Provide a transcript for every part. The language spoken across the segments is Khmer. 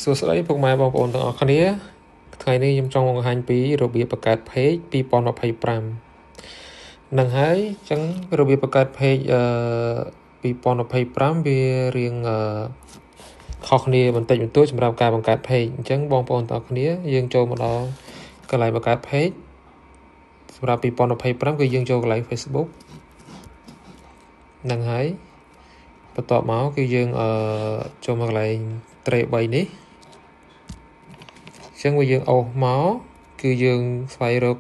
សួស្តីពុកម៉ែបងប្អូនទាំងអស់គ្នាថ្ងៃនេះខ្ញុំចង់បង្ហាញពីរបៀបបង្កើត page 2025នឹងហើយអញ្ចឹងរបៀបបង្កើត page 2025វារៀងខុសគ្នាបន្តិចបន្តួចសម្រាប់ការបង្កើត page អញ្ចឹងបងប្អូនទាំងអស់គ្នាយើងចូលមកដល់កន្លែងបង្កើត page សម្រាប់2025គឺយើងចូលកន្លែង Facebook នឹងហើយបន្ទាប់មកគឺយើងចូលមកកន្លែង tray 3នេះចឹងវាយើងអូសមកគឺយើងស្វែងរក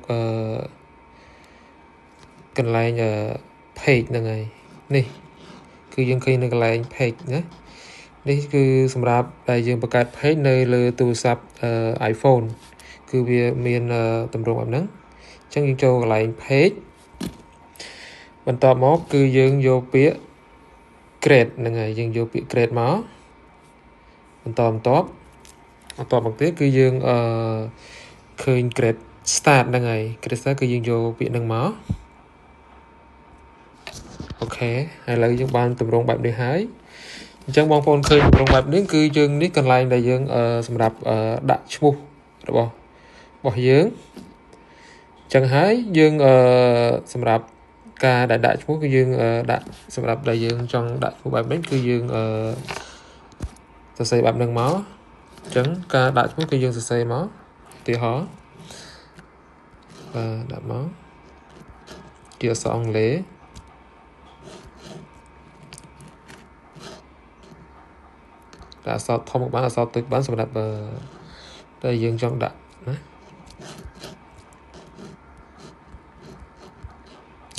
កន្លែងpage ហ្នឹងហើយនេះគឺយើងឃើញនៅកន្លែង page ណានេះគឺសម្រាប់ដែលយើងបង្កើត page នៅលើទូរស័ព្ទiPhone គឺវាមានទម្រង់បែបហ្នឹងអញ្ចឹងយើងចូលកន្លែង page បន្ទាប់មកគឺយើងយកពាក្យ create ហ្នឹងហើយយើងយកពាក្យ create មកបន្ទាប់មកទៀតគឺយើងឃើញ create start ហ្នឹងហើយ create start គឺយើងយកពាក្យហ្នឹងមកអូខេហើយឥឡូវយើងបានទម្រង់បែបនេះហើយអញ្ចឹងបងប្អូនឃើញទម្រង់បែបនេះគឺយើងនេះកន្លែងដែលយើងសម្រាប់ដាក់ឈ្មោះរបស់យើងអញ្ចឹងហើយយើងសម្រាប់ការដែលដាក់ឈ្មោះគឺយើងដាក់សម្រាប់ដែលយើងចង់ដាក់ឈ្មោះបែបនេះគឺយើងសរសេរបែបហ្នឹងមកអញ្ចឹងការដាក់ឈ្មោះគឺយើងសរសេរមកឧទាហរណ៍ដាក់មកជាអក្សរអង់គ្លេសដាក់អក្សរធំបានអក្សរតូចបានសម្រាប់តែយើងចង់ដាក់ណា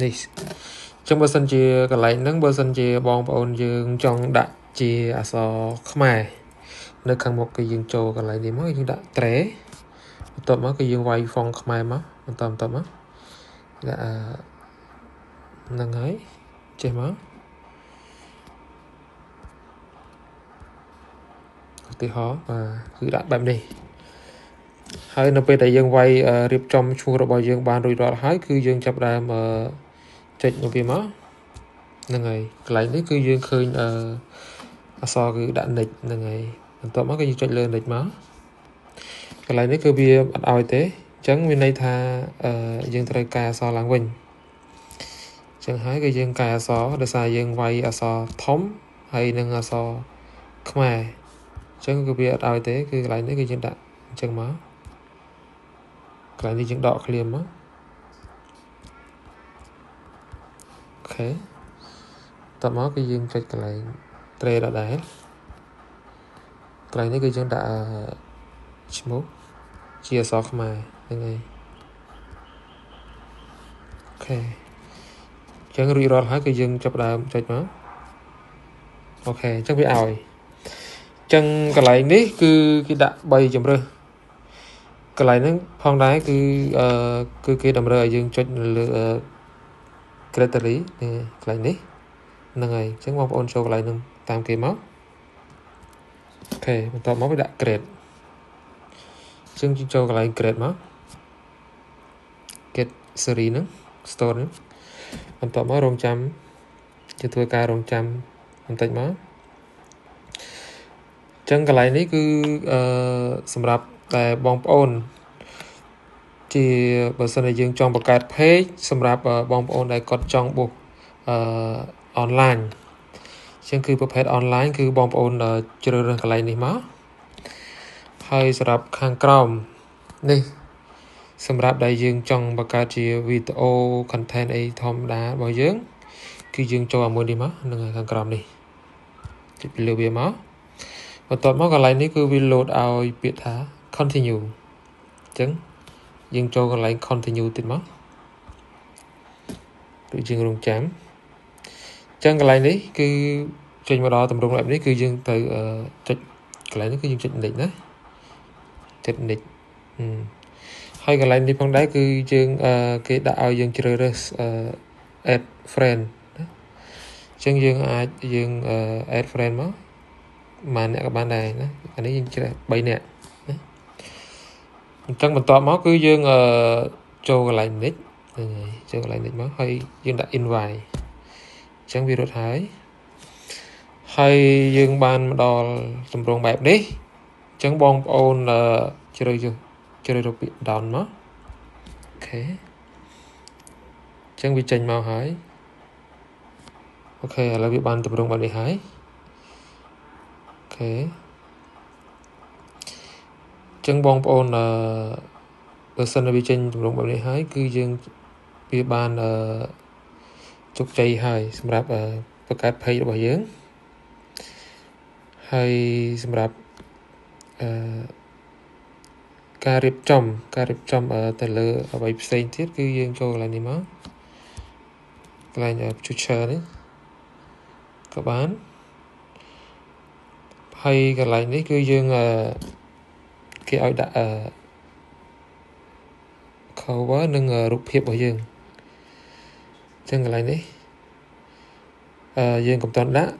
នេះអញ្ចឹងបើសិនជាកន្លែងហ្នឹងបើសិនជាបងប្អូនយើងចង់ដាក់ជាអក្សរខ្មែរនៅខាងមុខគឺយើងចូលកន្លែងនេះមកយើងដាក់ tray បន្ទាប់មកគឺយើងវាយ font ខ្មែរមកបន្ទាប់មកដាក់ហ្នឹងហើយចេះមកឧទាហរណ៍គឺដាក់បែបនេះហើយនៅពេលដែលយើងវាយរៀបចំឈ្មោះរបស់យើងបានរួចរាល់ហើយគឺយើងចាប់ផ្ដើមចុចមកវាមកហ្នឹងហើយកន្លែងនេះគឺយើងឃើញអក្សរគឺដាក់ nick ហ្នឹងហើយបន្ទាប់មកគឺយើងចុចលើ nick មកកន្លែងនេះគឺវាអត់ឲ្យទេអញ្ចឹងមានន័យថាយើងត្រូវកែអក្សរឡើងវិញអញ្ចឹងហើយគឺយើងកែអក្សរដោយសារយើងវាយអក្សរធំហើយនឹងអក្សរខ្មែរអញ្ចឹងគឺវាអត់ឲ្យទេគឺកន្លែងនេះគឺយើងដាក់អញ្ចឹងមកកន្លែងនេះយើងដកឃ្លាមមកអូខេតមកគឺយើងចុចកន្លែង tray ដដែលកន្លែងនេះគឺយើងដាក់ឈ្មោះជាអក្សរខ្មែរហ្នឹងហើយអូខេអញ្ចឹងរួចរាល់ហើយគឺយើងចាប់ដើមចុចមកអូខេអញ្ចឹងវាឲ្យអញ្ចឹងកន្លែងនេះគឺគេដាក់3ជម្រើសកន្លែងហ្នឹងផងដែរគឺគេតម្រូវឲ្យយើងចុចនៅលើ category នេះកន្លែងនេះហ្នឹងហើយអញ្ចឹងបងប្អូនចូលកន្លែងហ្នឹងតាមគេមកអូខេបន្ទាប់មកវាដាក់ grade អញ្ចឹងចូលកន្លែង grade មក get series ហ្នឹង store ហ្នឹងបន្ទាប់មករងចាំជាធ្វើការរងចាំបន្តិចមកអញ្ចឹងកន្លែងនេះគឺសម្រាប់តែបងប្អូនជាបើសិនជាយើងចង់បង្កើត page សម្រាប់បងប្អូនដែលគាត់ចង់បុះonline អញ្ចឹងគឺប្រភេទ online គឺបងប្អូនជ្រើសរើសកន្លែងនេះមកហើយសម្រាប់ខាងក្រោមនេះសម្រាប់ដែលយើងចង់បង្កើតជាវីដេអូ content អីធម្មតារបស់យើងគឺយើងចូលអាមួយនេះមកនឹងខាងក្រោមនេះចុចពីលើវាមកបន្ទាប់មកកន្លែងនេះគឺវា load ឲ្យពាក្យថា continue អញ្ចឹងយើងចូលកន្លែង continue ទៀតមកដូចយើងរងចាំអញ្ចឹងកន្លែងនេះគឺចេញមកដល់ទម្រង់បែបនេះគឺយើងទៅចុចកន្លែងនេះគឺយើងចុច next ណាចុច next ហើយកន្លែងនេះផងដែរគឺយើងគេដាក់ឲ្យយើងជ្រើសរើសadd friend ណាអញ្ចឹងយើងអាចadd friend មកប៉ុន្មានអ្នកក៏បានដែរណាអានេះយើងជ្រើស3នាក់ណាអញ្ចឹងបន្ទាប់មកគឺយើងចូលកន្លែង next ហ្នឹងហើយចូលកន្លែង next មកហើយយើងដាក់ invite អញ្ចឹងវារត់ហើយយើងបានមកដល់ទម្រង់បែបនេះ ចឹងបងប្អូនជ្រើសពាក្យ down មកអូខេចឹងវាចេញមកហើយអូខេឥឡូវវាបានតម្រង់បែបនេះហើយអូខេចឹងបងប្អូនបើសិនវាចេញតម្រង់បែបនេះហើយគឺយើងវាបានជោគជ័យហើយសម្រាប់បង្កើត page របស់យើងហើយសម្រាប់ការរៀបចំទៅលើអ្វីផ្សេងទៀតគឺយើងចូលកន្លែងនេះមកកន្លែង picture នេះក៏បានហើយកន្លែងនេះគឺយើងគេឲ្យដាក់cover និងរូបភាពរបស់យើងអញ្ចឹងកន្លែងនេះយើងកំតន់ដាក់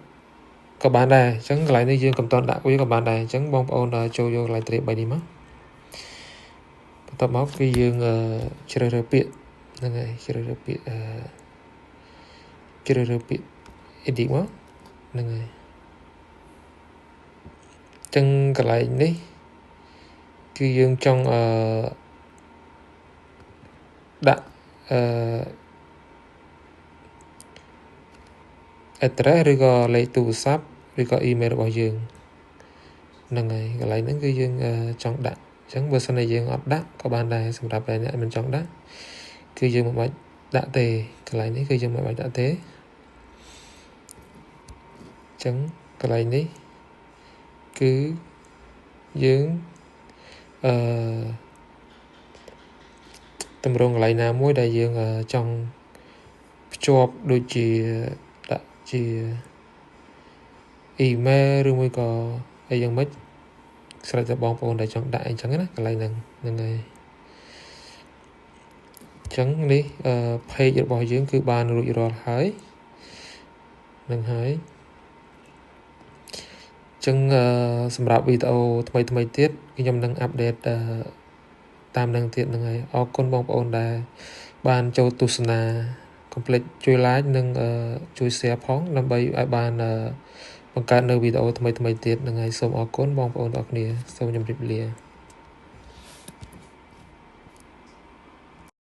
ក៏បានដែរអញ្ចឹងកន្លែងនេះយើងកំតន់ដាក់វាក៏បានដែរអញ្ចឹងបងប្អូនចូលយកកន្លែងត្រៀប3នេះមកបន្ទាប់មកគឺយើងជ្រើសរើសពាក្យហ្នឹងហើយជ្រើសរើសពាក្យedit មកហ្នឹងហើយអញ្ចឹងកន្លែងនេះគឺយើងចង់ដាក់address ឬក៏លេខទូរស័ព្ទឬក៏ email របស់យើងហ្នឹងហើយកន្លែងហ្នឹងគឺយើងចង់ដាក់អញ្ចឹងបើសិនជាយើងអត់ដាក់ក៏បានដែរសម្រាប់អ្នកមិនចង់ដាក់គឺយើងមិនបាច់ដាក់ទេកន្លែងនេះគឺយើងមិនបាច់ដាក់ទេអញ្ចឹងកន្លែងនេះគឺយើងតម្រង់កន្លែងណាមួយដែលយើងចង់ភ្ជាប់ដូចជាដាក់ជា email ឬមួយក៏អីយ៉ាងម៉េចស្រេចតែបងប្អូនដែលចង់ដាក់អីចឹងណាកន្លែងហ្នឹងហើយអញ្ចឹងនេះpage របស់យើងគឺបានរួចរាល់ហើយនឹងហើយអញ្ចឹងសម្រាប់វីដេអូថ្មីទៀតខ្ញុំនឹងអាប់ដេតតាមនឹងទៀតហ្នឹងហើយអរគុណបងប្អូនដែលបានចូលទស្សនាកុំភ្លេចជួយ like និងជួយ share ផងដើម្បីឲ្យបានបង្កើតនៅវីដេអូថ្មីទៀតហ្នឹងហើយសូមអរគុណបងប្អូនទាំងអស់គ្នាសូមជម្រាបលា